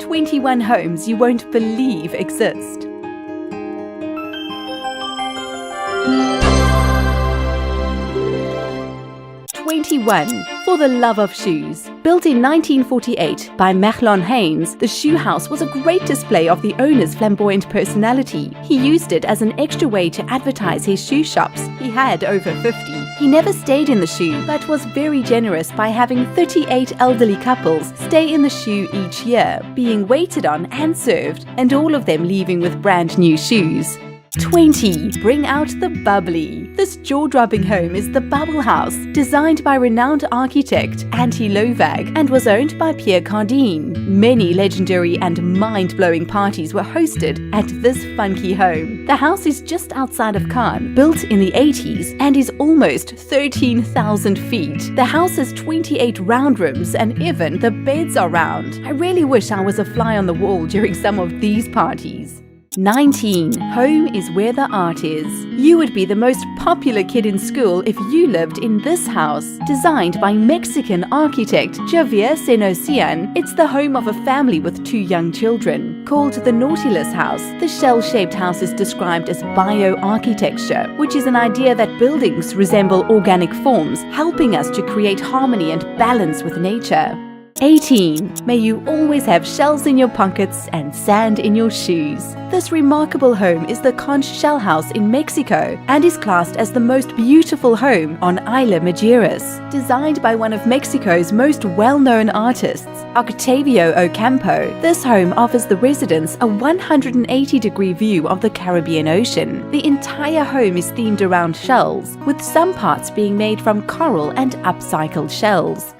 21 homes you won't believe exist. 21. For the Love of Shoes. Built in 1948 by Machlon Haynes, the shoe house was a great display of the owner's flamboyant personality. He used it as an extra way to advertise his shoe shops. He had over 50. He never stayed in the shoe, but was very generous by having 38 elderly couples stay in the shoe each year, being waited on and served, and all of them leaving with brand new shoes. 20. Bring out the bubbly. This jaw-dropping home is the Bubble House, designed by renowned architect Antti Lovag and was owned by Pierre Cardin. Many legendary and mind-blowing parties were hosted at this funky home. The house is just outside of Cannes, built in the 80s, and is almost 13,000 feet. The house has 28 round rooms, and even the beds are round. I really wish I was a fly on the wall during some of these parties. 19. Home is where the art is. You would be the most popular kid in school if you lived in this house. Designed by Mexican architect Javier Senocian, it's the home of a family with 2 young children. Called the Nautilus House, the shell-shaped house is described as bioarchitecture, which is an idea that buildings resemble organic forms, helping us to create harmony and balance with nature. 18. May you always have shells in your pockets and sand in your shoes. This remarkable home is the Conch Shell House in Mexico and is classed as the most beautiful home on Isla Mujeres. Designed by one of Mexico's most well-known artists, Octavio Ocampo, this home offers the residents a 180-degree view of the Caribbean Ocean. The entire home is themed around shells, with some parts being made from coral and upcycled shells.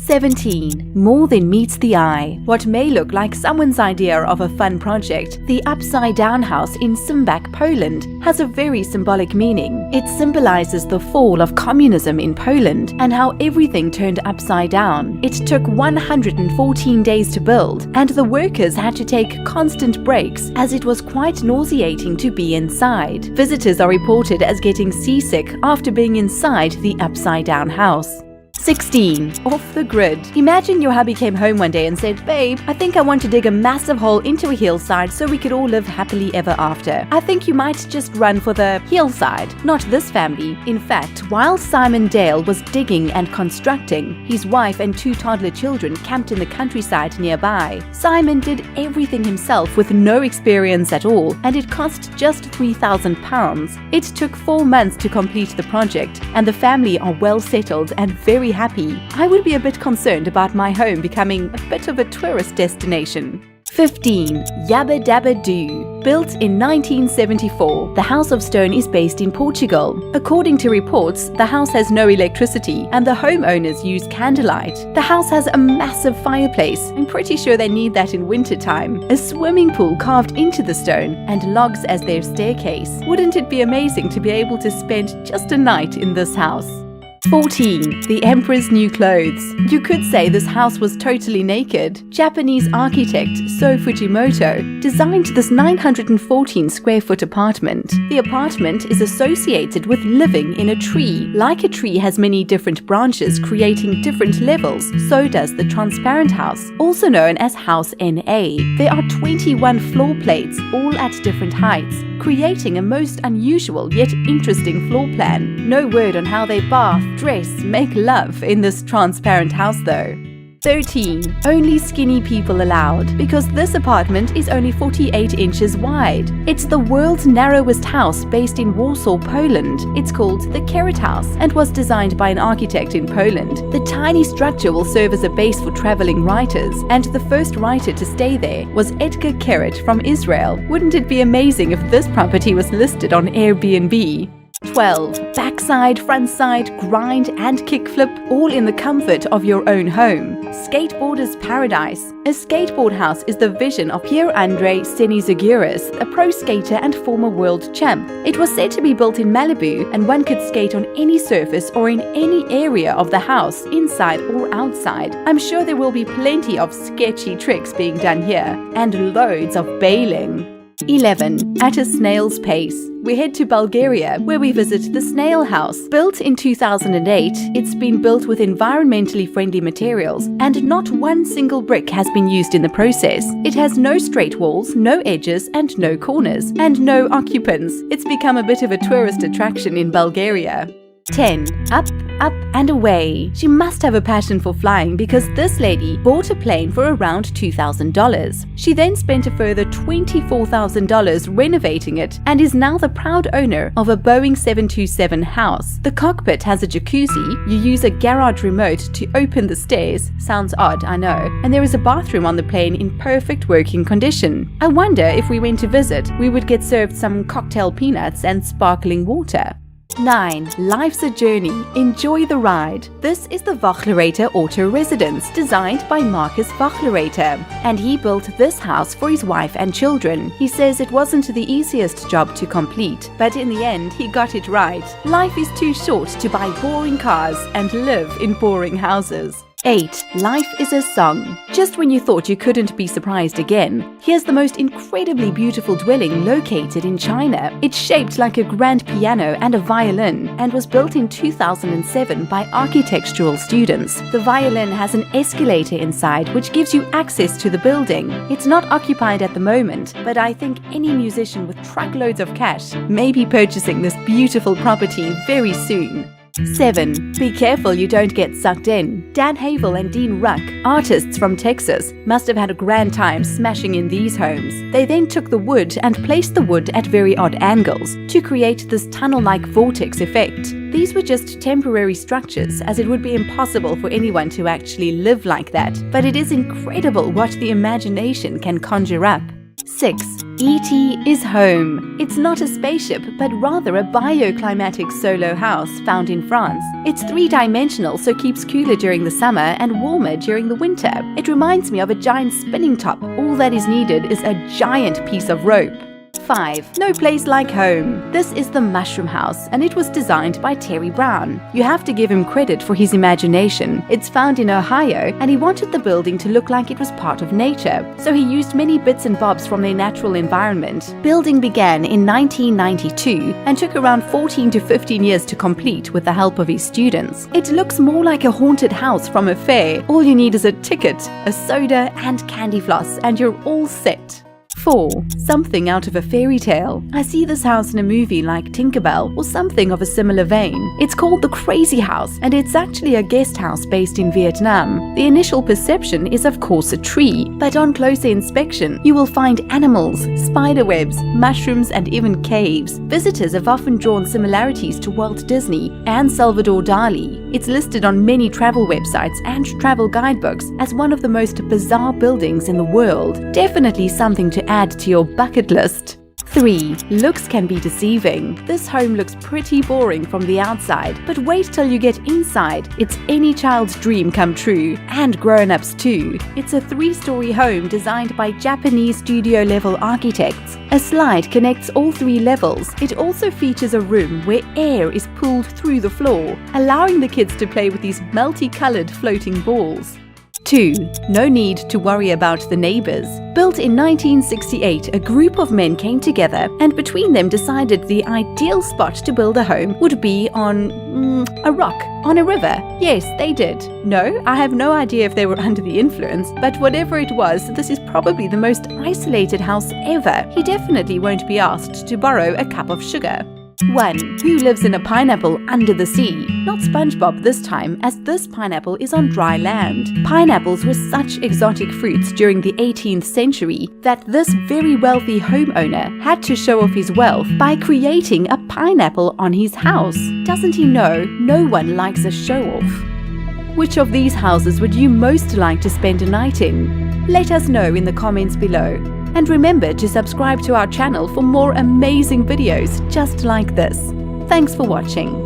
17. More than meets the eye. What may look like someone's idea of a fun project, the Upside Down House in Simbach, Poland, has a very symbolic meaning. It symbolizes the fall of communism in Poland and how everything turned upside down. It took 114 days to build, and the workers had to take constant breaks as it was quite nauseating to be inside. Visitors are reported as getting seasick after being inside the Upside Down House. 16. Off the grid. Imagine your hubby came home one day and said, "Babe, I think I want to dig a massive hole into a hillside so we could all live happily ever after. I think you might just run for the hillside." Not this family. In fact, while Simon Dale was digging and constructing, his wife and 2 toddler children camped in the countryside nearby. Simon did everything himself with no experience at all, and it cost just £3,000. It took 4 months to complete the project, and the family are well settled and very happy. I would be a bit concerned about my home becoming a bit of a tourist destination. 15. Yabba Dabba Doo. Built in 1974, the House of Stone is based in Portugal. According to reports, the house has no electricity and the homeowners use candlelight. The house has a massive fireplace. I'm pretty sure they need that in wintertime. A swimming pool carved into the stone and logs as their staircase. Wouldn't it be amazing to be able to spend just a night in this house? 14. The Emperor's New Clothes. You could say this house was totally naked. Japanese architect So Fujimoto designed this 914 square foot apartment. The apartment is associated with living in a tree. Like a tree has many different branches creating different levels, so does the transparent house, also known as House NA. There are 21 floor plates, all at different heights, creating a most unusual yet interesting floor plan. No word on how they bath, dress, make love in this transparent house though. 13. Only skinny people allowed, because this apartment is only 48 inches wide. It's the world's narrowest house based in Warsaw, Poland. It's called the Carrot House and was designed by an architect in Poland. The tiny structure will serve as a base for traveling writers, and the first writer to stay there was Edgar Carrot from Israel. Wouldn't it be amazing if this property was listed on Airbnb? 12. Backside, frontside, grind and kickflip, all in the comfort of your own home. Skateboarder's Paradise. A skateboard house is the vision of Pierre-Andre Senizagouras, a pro skater and former world champ. It was said to be built in Malibu, and one could skate on any surface or in any area of the house, inside or outside. I'm sure there will be plenty of sketchy tricks being done here, and loads of bailing. 11. At a snail's pace. We head to Bulgaria, where we visit the Snail House. Built in 2008, it's been built with environmentally friendly materials, and not one single brick has been used in the process. It has no straight walls, no edges, and no corners, and no occupants. It's become a bit of a tourist attraction in Bulgaria. 10. Up, up and away. She must have a passion for flying because this lady bought a plane for around $2,000. She then spent a further $24,000 renovating it and is now the proud owner of a Boeing 727 house. The cockpit has a jacuzzi, you use a garage remote to open the stairs, sounds odd, I know, and there is a bathroom on the plane in perfect working condition. I wonder if we went to visit, we would get served some cocktail peanuts and sparkling water. 9. Life's a journey. Enjoy the ride. This is the Wachlerater Auto Residence, designed by Marcus Wachlerater, and he built this house for his wife and children. He says it wasn't the easiest job to complete, but in the end he got it right. Life is too short to buy boring cars and live in boring houses. 8. Life is a song. Just when you thought you couldn't be surprised again, here's the most incredibly beautiful dwelling located in China. It's shaped like a grand piano and a violin and was built in 2007 by architectural students. The violin has an escalator inside which gives you access to the building. It's not occupied at the moment, but I think any musician with truckloads of cash may be purchasing this beautiful property very soon. 7. Be careful you don't get sucked in. Dan Havel and Dean Ruck, artists from Texas, must have had a grand time smashing in these homes. They then took the wood and placed the wood at very odd angles to create this tunnel-like vortex effect. These were just temporary structures, as it would be impossible for anyone to actually live like that, but it is incredible what the imagination can conjure up. 6. E.T. is home. It's not a spaceship, but rather a bioclimatic solo house found in France. It's three-dimensional, so keeps cooler during the summer and warmer during the winter. It reminds me of a giant spinning top. All that is needed is a giant piece of rope. 5. No place like home. This is the Mushroom House, and it was designed by Terry Brown. You have to give him credit for his imagination. It's found in Ohio, and he wanted the building to look like it was part of nature, so he used many bits and bobs from their natural environment. Building began in 1992 and took around 14 to 15 years to complete with the help of his students. It looks more like a haunted house from a fair. All you need is a ticket, a soda, and candy floss, and you're all set. 4. Something out of a fairy tale. I see this house in a movie like Tinkerbell or something of a similar vein. It's called the Crazy House, and it's actually a guest house based in Vietnam. The initial perception is of course a tree, but on closer inspection you will find animals, spiderwebs, mushrooms, and even caves. Visitors have often drawn similarities to Walt Disney and Salvador Dali. It's listed on many travel websites and travel guidebooks as one of the most bizarre buildings in the world. Definitely something to add to your bucket list. 3. Looks can be deceiving. This home looks pretty boring from the outside, but wait till you get inside. It's any child's dream come true, and grown-ups too. It's a 3-story home designed by Japanese studio-level architects. A slide connects all 3 levels. It also features a room where air is pulled through the floor, allowing the kids to play with these multicolored floating balls. 2. No need to worry about the neighbors. Built in 1968, a group of men came together and between them decided the ideal spot to build a home would be on a rock, on a river. Yes, they did. No, I have no idea if they were under the influence, but whatever it was, this is probably the most isolated house ever. He definitely won't be asked to borrow a cup of sugar. 1. Who lives in a pineapple under the sea? Not SpongeBob this time, as this pineapple is on dry land. Pineapples were such exotic fruits during the 18th century that this very wealthy homeowner had to show off his wealth by creating a pineapple on his house. Doesn't he know no one likes a show-off? Which of these houses would you most like to spend a night in? Let us know in the comments below. And remember to subscribe to our channel for more amazing videos just like this. Thanks for watching.